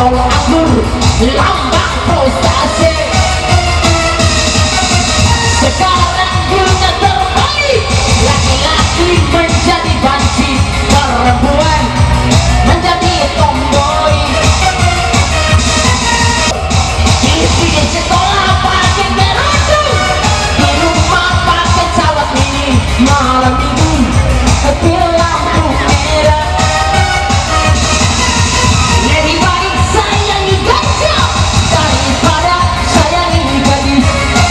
botol anggur lambang prestasi. Sekarang dunia terbalik, laki-laki menjadi banci, perempuan menjadi tomboy. Isi di sekolah pakai meracun, di rumah pakai cawat mini, malam minggu di lampu merah. Lebih baik sayangi gajah daripada sayangi gadis,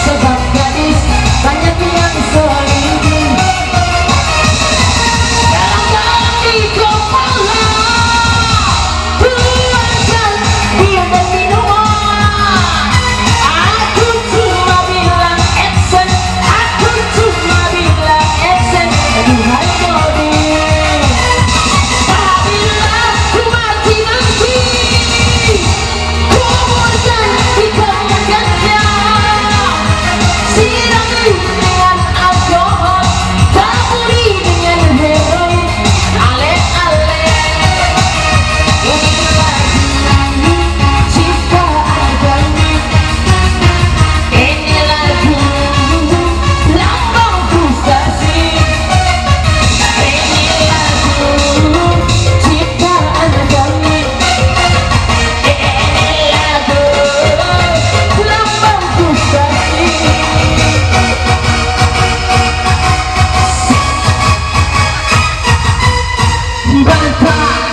sebab gadis banyak yang selingkuh. Dalam di kepala keluarkan dia dan minuman. Aku cuma bilang action, aku cuma bilang action. Duhai body, apabila ku mati nanti, kuburkan di kamar ganja, sirami dengan alkohol, taburi dengan heroin, ale-ale. Ini lagu ciptaan kami, ini lagu lambang frustasi, ini lagu ciptaan kami, ini lagu lambang frustasi. Bantah